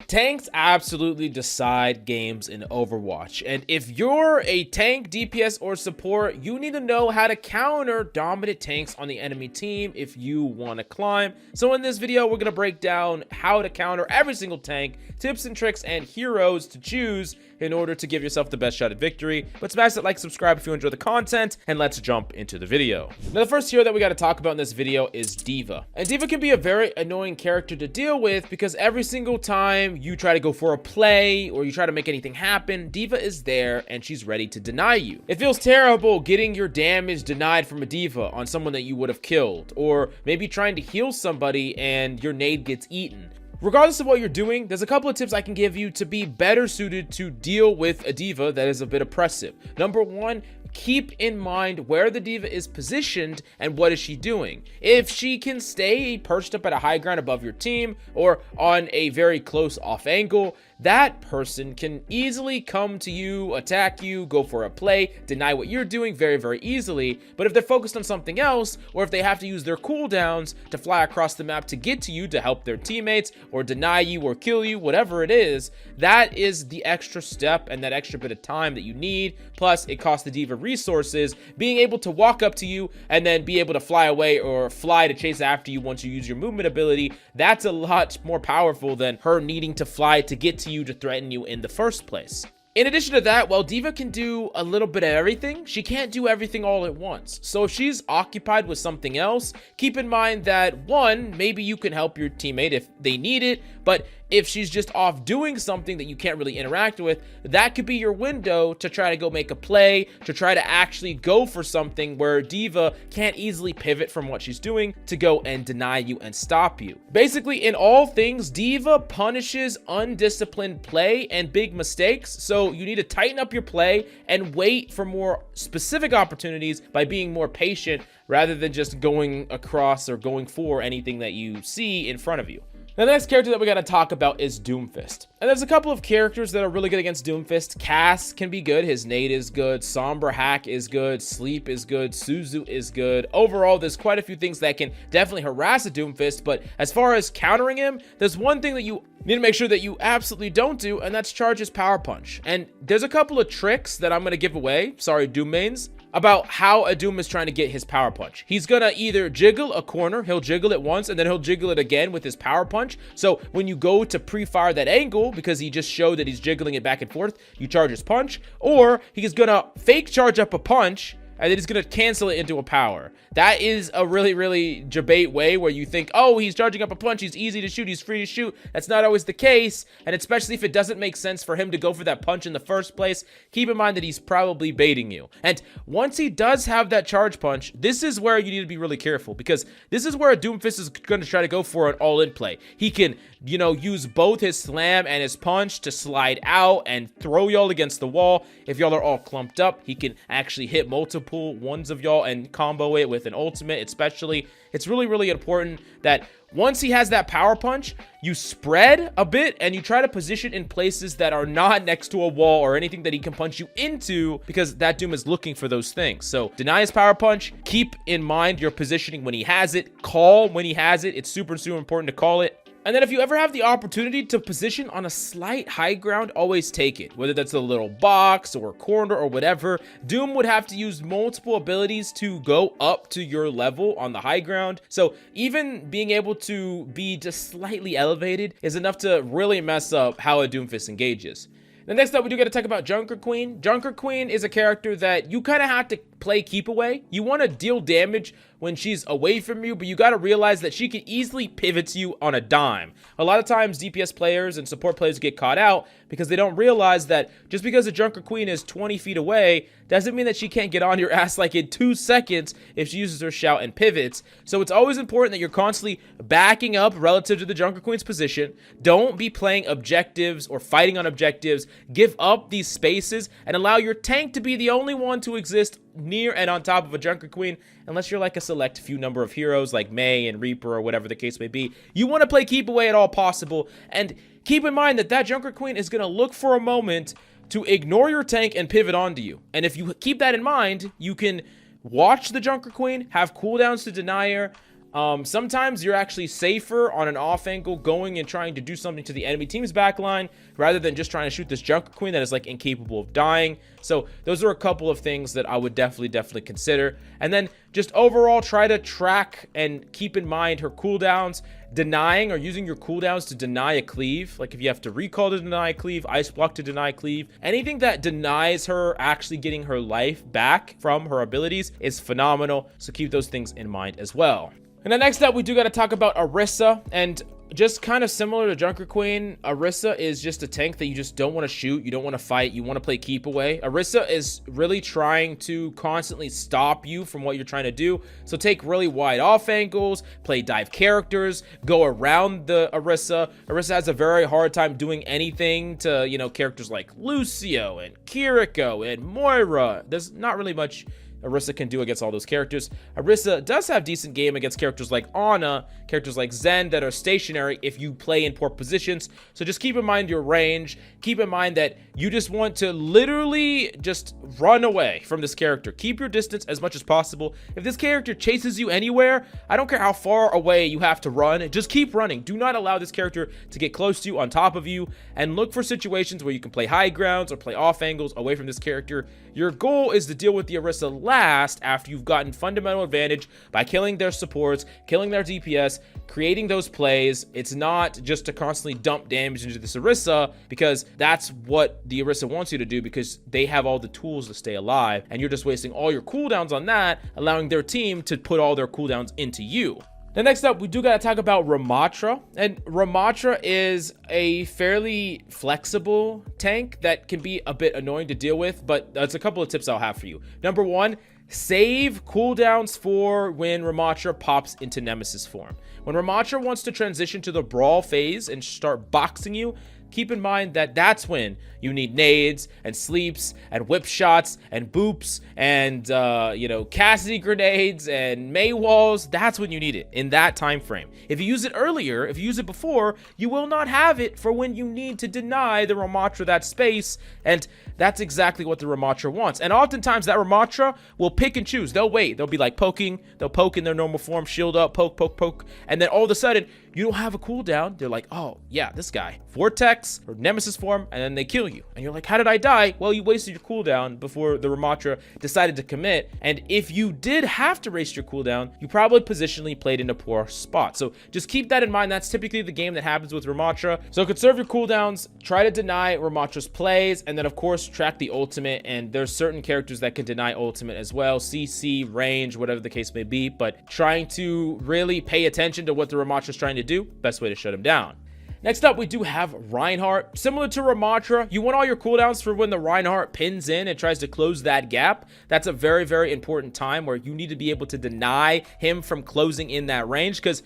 Tanks absolutely decide games in Overwatch, and if you're a tank, DPS, or support, you need to know how to counter dominant tanks on the enemy team if you want to climb. So in this video, we're going to break down how to counter every single tank, tips and tricks, and heroes to choose in order to give yourself the best shot at victory. But smash that like, subscribe if you enjoy the content, and let's jump into the video. Now, the first hero that we got to talk about in this video is Diva. And Diva can be a very annoying character to deal with because every single time you try to go for a play or you try to make anything happen, Diva is there and she's ready to deny you. It feels terrible getting your damage denied from a Diva on someone that you would have killed, or maybe trying to heal somebody and your nade gets eaten. Regardless of what you're doing, there's a couple of tips I can give you to be better suited to deal with a Diva that is a bit oppressive. Number one, keep in mind where the Diva is positioned and what is she doing. If she can stay perched up at a high ground above your team or on a very close off angle, that person can easily come to you, attack you, go for a play, deny what you're doing very, very easily. But if they're focused on something else, or if they have to use their cooldowns to fly across the map to get to you to help their teammates, or deny you or kill you, whatever it is, that is the extra step and that extra bit of time that you need. Plus, it costs the Diva resources. Being able to walk up to you and then be able to fly away or fly to chase after you once you use your movement ability, that's a lot more powerful than her needing to fly to get to you to threaten you in the first place. In addition to that, while Diva can do a little bit of everything, she can't do everything all at once. So if she's occupied with something else, keep in mind that one, maybe you can help your teammate if they need it, but if she's just off doing something that you can't really interact with, that could be your window to try to go make a play, to try to actually go for something where Diva can't easily pivot from what she's doing to go and deny you and stop you. Basically, in all things, Diva punishes undisciplined play and big mistakes, so you need to tighten up your play and wait for more specific opportunities by being more patient rather than just going across or going for anything that you see in front of you. Now, the next character that we got to talk about is Doomfist. And there's a couple of characters that are really good against Doomfist. Cass can be good. His nade is good. Sombra Hack is good. Sleep is good. Suzu is good. Overall, there's quite a few things that can definitely harass a Doomfist. But as far as countering him, there's one thing that you need to make sure that you absolutely don't do, and that's charge his power punch. And there's a couple of tricks that I'm going to give away, sorry Doom mains, about how a Doom is trying to get his power punch. He's gonna either jiggle a corner, he'll jiggle it once, and then he'll jiggle it again with his power punch. So when you go to pre-fire that angle, because he just showed that he's jiggling it back and forth, you charge his punch, or he's gonna fake charge up a punch, and then he's going to cancel it into a power. That is a really, really debate way where you think, oh, he's charging up a punch, he's easy to shoot, he's free to shoot. That's not always the case, and especially if it doesn't make sense for him to go for that punch in the first place, keep in mind that he's probably baiting you. And once he does have that charge punch, this is where you need to be really careful, because this is where a Doomfist is going to try to go for an all-in play. He can, you know, use both his slam and his punch to slide out and throw y'all against the wall. If y'all are all clumped up, he can actually hit multiple ones of y'all and combo it with an ultimate. Especially, it's really, really important that once he has that power punch, you spread a bit and you try to position in places that are not next to a wall or anything that he can punch you into, because that Doom is looking for those things. So deny his power punch, keep in mind your positioning when he has it, call when he has it. It's super, super important to call it. And then if you ever have the opportunity to position on a slight high ground, always take it. Whether that's a little box or a corner or whatever, Doom would have to use multiple abilities to go up to your level on the high ground. So even being able to be just slightly elevated is enough to really mess up how a Doomfist engages. Now, next up, we do got to talk about Junker Queen. Junker Queen is a character that you kind of have to play keep away. You want to deal damage when she's away from you, but you got to realize that she can easily pivot to you on a dime. A lot of times DPS players and support players get caught out because they don't realize that just because a Junker Queen is 20 feet away doesn't mean that she can't get on your ass like in 2 seconds if she uses her shout and pivots. So it's always important that you're constantly backing up relative to the Junker Queen's position. Don't be playing objectives or fighting on objectives. Give up these spaces and allow your tank to be the only one to exist near and on top of a Junker Queen, unless you're like a select few number of heroes like Mei and Reaper or whatever the case may be. You want to play keep away at all possible, and keep in mind that that Junker Queen is going to look for a moment to ignore your tank and pivot onto you. And if you keep that in mind, you can watch the Junker Queen, have cooldowns to deny her, Sometimes you're actually safer on an off angle going and trying to do something to the enemy team's backline rather than just trying to shoot this Junker Queen that is like incapable of dying. So those are a couple of things that I would definitely consider. And then just overall try to track and keep in mind her cooldowns. Denying or using your cooldowns to deny a cleave, like if you have to recall to deny a cleave, ice block to deny a cleave, anything that denies her actually getting her life back from her abilities is phenomenal. So keep those things in mind as well. And then next up, we do got to talk about Erisa. And just kind of similar to Junker Queen, Erisa is just a tank that you just don't want to shoot. You don't want to fight. You want to play keep away. Erisa is really trying to constantly stop you from what you're trying to do. So take really wide off angles, play dive characters, go around the Erisa. Erisa has a very hard time doing anything to, you know, characters like Lucio and Kiriko and Moira. There's not really much Erisa can do against all those characters. Erisa does have decent game against characters like Ana, characters like Zen that are stationary if you play in poor positions. So just keep in mind your range. Keep in mind that you just want to literally just run away from this character. Keep your distance as much as possible. If this character chases you anywhere, I don't care how far away you have to run, just keep running. Do not allow this character to get close to you, on top of you, and look for situations where you can play high grounds or play off angles away from this character. Your goal is to deal with the Erisa last after you've gotten fundamental advantage by killing their supports, killing their DPS, creating those plays. It's not just to constantly dump damage into this Erisa, because that's what the Erisa wants you to do, because they have all the tools to stay alive, and you're just wasting all your cooldowns on that, allowing their team to put all their cooldowns into you. Then next up, we do got to talk about Ramatra. And Ramatra is a fairly flexible tank that can be a bit annoying to deal with, but that's a couple of tips I'll have for you. Number one, save cooldowns for when Ramatra pops into Nemesis form. When Ramatra wants to transition to the brawl phase and start boxing you, keep in mind that that's when you need nades and sleeps and whip shots and boops and you know, Cassidy grenades and May walls. That's when you need it, in that time frame. If you use it earlier, if you use it before, you will not have it for when you need to deny the Ramatra that space, and that's exactly what the Ramatra wants. And oftentimes that Ramatra will pick and choose. They'll wait. They'll be like poking. They'll poke in their normal form, shield up, poke, and then all of a sudden you don't have a cooldown. They're like, oh yeah, this guy, Vortex or Nemesis form, and then they kill you. And you're like, how did I die? Well, you wasted your cooldown before the Ramatra decided to commit. And if you did have to waste your cooldown, you probably positionally played in a poor spot. So just keep that in mind. That's typically the game that happens with Ramatra. So conserve your cooldowns, try to deny Ramatra's plays, and then of course track the ultimate. And there's certain characters that can deny ultimate as well, CC, range, whatever the case may be. But trying to really pay attention to what the Ramatra's trying to do, best way to shut him down. Next up, we do have Reinhardt. Similar to Ramatra, you want all your cooldowns for when the Reinhardt pins in and tries to close that gap. That's a very important time where you need to be able to deny him from closing in that range, because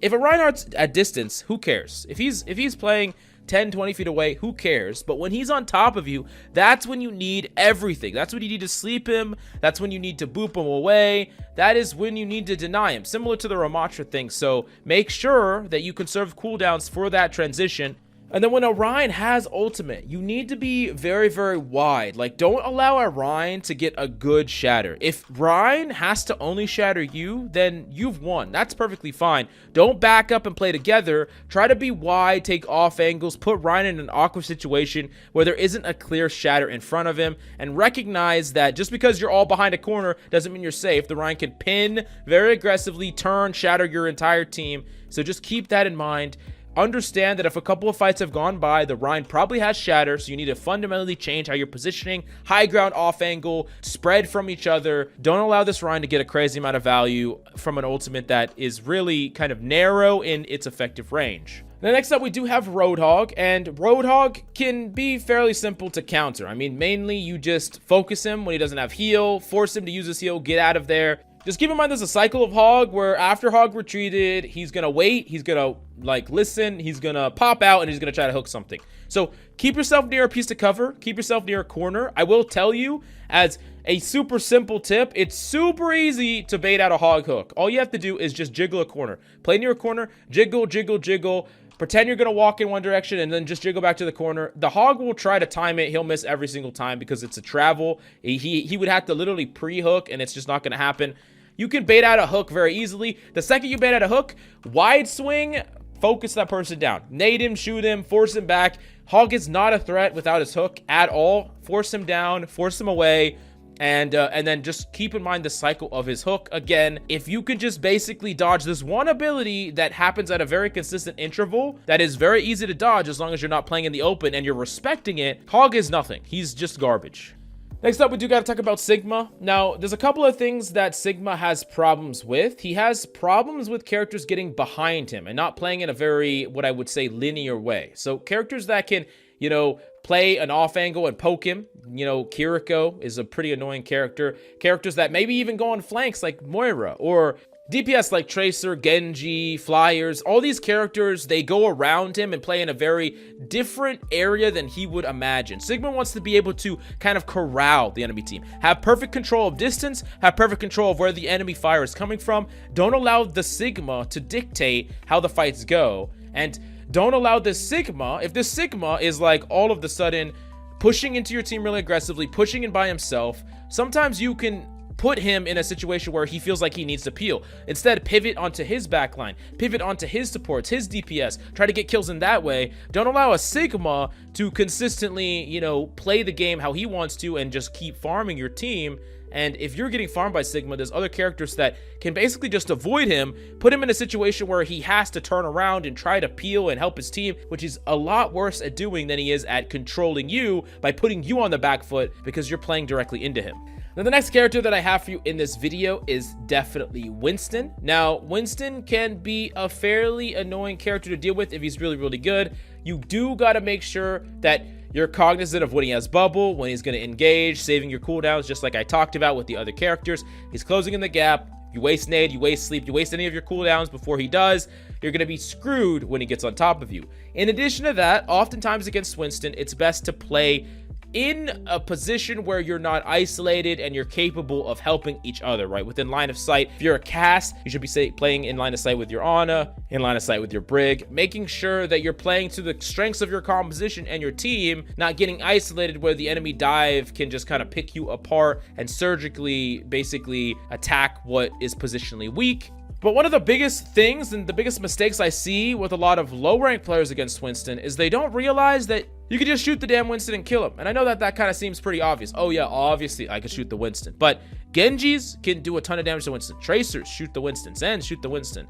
if a Reinhardt's at distance, who cares? If he's playing 10-20 feet away, who cares? But when he's on top of you, that's when you need everything. That's when you need to sleep him. That's when you need to boop him away. That is when you need to deny him, similar to the Ramatra thing. So make sure that you conserve cooldowns for that transition. And then when Orion has ultimate, you need to be very wide. Like, don't allow Orion to get a good shatter. If Ryan has to only shatter you, then you've won. That's perfectly fine. Don't back up and play together. Try to be wide, take off angles, put Ryan in an awkward situation where there isn't a clear shatter in front of him, and recognize that just because you're all behind a corner doesn't mean you're safe. The Ryan can pin very aggressively, turn, shatter your entire team. So just keep that in mind. Understand that if a couple of fights have gone by, the Rhine probably has shatter, so you need to fundamentally change how you're positioning. High ground, off angle, spread from each other. Don't allow this Rhine to get a crazy amount of value from an ultimate that is really kind of narrow in its effective range. Now, next up, we do have Roadhog, and Roadhog can be fairly simple to counter. I mean, mainly you just focus him when he doesn't have heal, force him to use his heal, get out of there. Just keep in mind there's a cycle of Hog where after Hog retreated, he's going to wait, he's going to like listen, he's going to pop out, and he's going to try to hook something. So keep yourself near a piece of cover, keep yourself near a corner. I will tell you, as a super simple tip, it's super easy to bait out a Hog hook. All you have to do is just jiggle a corner. Play near a corner, jiggle, pretend you're going to walk in one direction and then just jiggle back to the corner. The Hog will try to time it. He'll miss every single time because it's a travel. He would have to literally pre-hook, and it's just not going to happen. you can bait out a hook very easily. The second you bait out a hook, wide swing, focus that person down. Nade him, shoot him, force him back. Hog is not a threat without his hook at all. Force him down, force him away. And then just keep in mind the cycle of his hook. Again, if you can just basically dodge this one ability that happens at a very consistent interval, that is very easy to dodge as long as you're not playing in the open and you're respecting it, Hog is nothing. He's just garbage. Next up, we do got to talk about Sigma. Now, there's a couple of things that Sigma has problems with. He has problems with characters getting behind him and not playing in a very, what I would say, linear way. So characters that can, you know, play an off angle and poke him. You know, Kiriko is a pretty annoying character. Characters that maybe even go on flanks like Moira, or DPS like Tracer, Genji, Flyers. All these characters, they go around him and play in a very different area than he would imagine. Sigma wants to be able to kind of corral the enemy team, have perfect control of distance, have perfect control of where the enemy fire is coming from. Don't allow the Sigma to dictate how the fights go, and don't allow the Sigma, if the Sigma is like all of the sudden pushing into your team really aggressively, pushing in by himself, sometimes you can put him in a situation where he feels like he needs to peel. Instead, pivot onto his backline, pivot onto his supports, his DPS, try to get kills in that way. Don't allow a Sigma to consistently, you know, play the game how he wants to and just keep farming your team. And if you're getting farmed by Sigma, there's other characters that can basically just avoid him, put him in a situation where he has to turn around and try to peel and help his team, which is a lot worse at doing than he is at controlling you by putting you on the back foot because you're playing directly into him. Now, the next character that I have for you in this video is definitely Winston. Now, Winston can be a fairly annoying character to deal with if he's really, really good. You do got to make sure that you're cognizant of when he has bubble, when he's going to engage, saving your cooldowns, just like I talked about with the other characters. He's closing in the gap. You waste nade, you waste sleep, you waste any of your cooldowns before he does, you're going to be screwed when he gets on top of you. In addition to that, oftentimes against Winston, it's best to play in a position where you're not isolated and you're capable of helping each other, right? Within line of sight. If you're a cast, you should be playing in line of sight with your Ana, in line of sight with your Brig, making sure that you're playing to the strengths of your composition and your team, not getting isolated where the enemy dive can just kind of pick you apart and surgically basically attack what is positionally weak. But one of the biggest things and the biggest mistakes I see with a lot of low-ranked players against Winston is they don't realize that you can just shoot the damn Winston and kill him. And I know that that kind of seems pretty obvious. Oh yeah, obviously I could shoot the Winston. But Genjis can do a ton of damage to Winston. Tracers shoot the Winston. Zens shoot the Winston.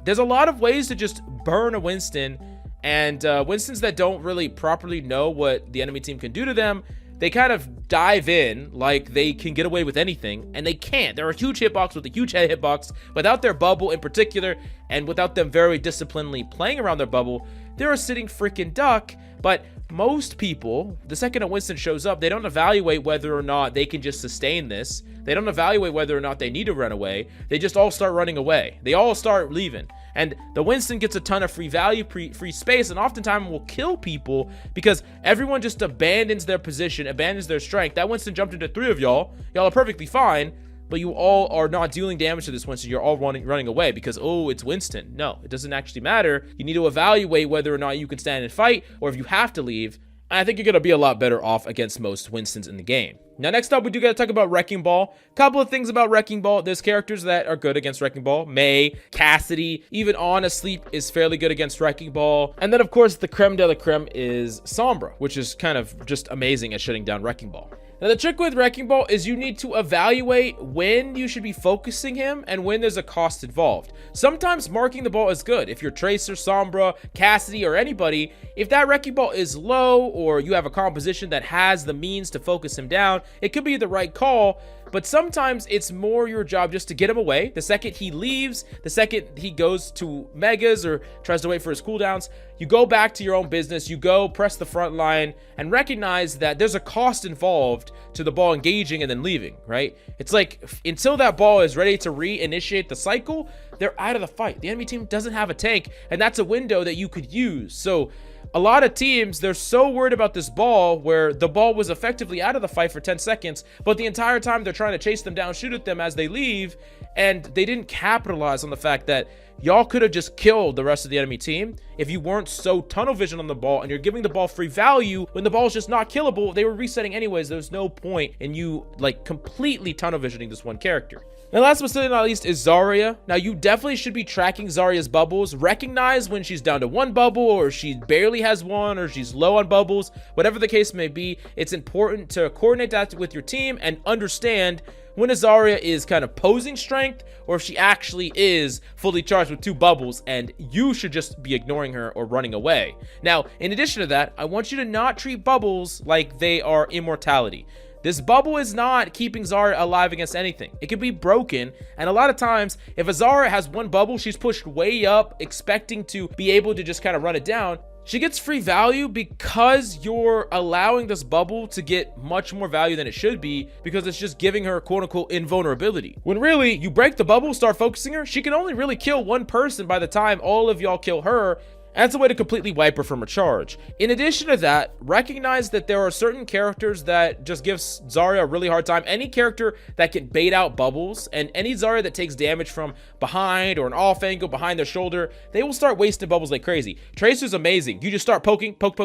There's a lot of ways to just burn a Winston. And Winstons that don't really properly know what the enemy team can do to them, they kind of dive in like they can get away with anything, and they can't. They're a huge hitbox with a huge head hitbox. Without their bubble in particular, and without them very disciplinedly playing around their bubble, they're a sitting freaking duck. But most people, the second a Winston shows up, they don't evaluate whether or not they can just sustain this. They don't evaluate whether or not they need to run away. They just all start running away. They all start leaving. And the Winston gets a ton of free value, free space, and oftentimes will kill people because everyone just abandons their position, abandons their strength. That Winston jumped into 3 of y'all. Y'all are perfectly fine, but you all are not dealing damage to this Winston. You're all running away because, oh, it's Winston. No, it doesn't actually matter. You need to evaluate whether or not you can stand and fight, or if you have to leave. And I think you're going to be a lot better off against most Winstons in the game. Now, next up, we do got to talk about Wrecking Ball. Couple of things about Wrecking Ball. There's characters that are good against Wrecking Ball. Mei, Cassidy, even Ana Sleep is fairly good against Wrecking Ball. And then, of course, the creme de la creme is Sombra, which is kind of just amazing at shutting down Wrecking Ball. Now, the trick with Wrecking Ball is you need to evaluate when you should be focusing him and when there's a cost involved. Sometimes marking the ball is good. If you're Tracer, Sombra, Cassidy, or anybody, if that Wrecking Ball is low or you have a composition that has the means to focus him down, it could be the right call. But sometimes it's more your job just to get him away. The second he leaves, the second he goes to Megas or tries to wait for his cooldowns, you go back to your own business, you go press the front line and recognize that there's a cost involved to the ball engaging and then leaving, right? It's like until that ball is ready to reinitiate the cycle, they're out of the fight. The enemy team doesn't have a tank, and that's a window that you could use. So a lot of teams, they're so worried about this ball where the ball was effectively out of the fight for 10 seconds, but the entire time they're trying to chase them down, shoot at them as they leave, and they didn't capitalize on the fact that y'all could have just killed the rest of the enemy team if you weren't so tunnel vision on the ball and you're giving the ball free value when the ball is just not killable. They were resetting anyways. There's no point in you like completely tunnel visioning this one character. And last but certainly not least is Zarya. Now, you definitely should be tracking Zarya's bubbles. Recognize when she's down to 1 bubble, or she barely has 1, or she's low on bubbles. Whatever the case may be, it's important to coordinate that with your team and understand when a Zarya is kind of posing strength, or if she actually is fully charged with 2 bubbles, and you should just be ignoring her or running away. Now, in addition to that, I want you to not treat bubbles like they are immortality. This bubble is not keeping Zarya alive against anything. It can be broken, and a lot of times, if a Zarya has 1 bubble, she's pushed way up, expecting to be able to just kind of run it down. She gets free value because you're allowing this bubble to get much more value than it should be, because it's just giving her quote-unquote invulnerability. When really, you break the bubble, start focusing her, she can only really kill 1 person by the time all of y'all kill her. And it's a way to completely wipe her from a charge. In addition to that, recognize that there are certain characters that just gives Zarya a really hard time. Any character that can bait out bubbles, and any Zarya that takes damage from behind or an off angle behind their shoulder, they will start wasting bubbles like crazy. Tracer's amazing. You just start poking, poke.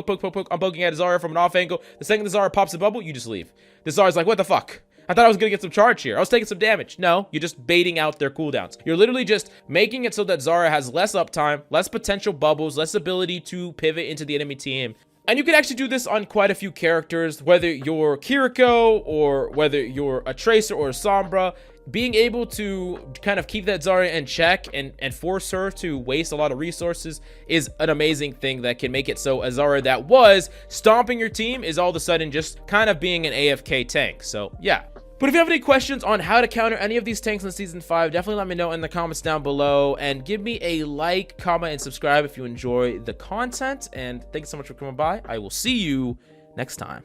I'm poking at a Zarya from an off angle. The second the Zarya pops a bubble, you just leave. The Zarya's like, what the fuck? I thought I was going to get some charge here. I was taking some damage. No, you're just baiting out their cooldowns. You're literally just making it so that Zarya has less uptime, less potential bubbles, less ability to pivot into the enemy team. And you can actually do this on quite a few characters, whether you're Kiriko or whether you're a Tracer or a Sombra. Being able to kind of keep that Zarya in check and force her to waste a lot of resources is an amazing thing that can make it so a Zarya that was stomping your team is all of a sudden just kind of being an AFK tank. So yeah. But if you have any questions on how to counter any of these tanks in Season 5, definitely let me know in the comments down below. And give me a like, comment, and subscribe if you enjoy the content. And thanks so much for coming by. I will see you next time.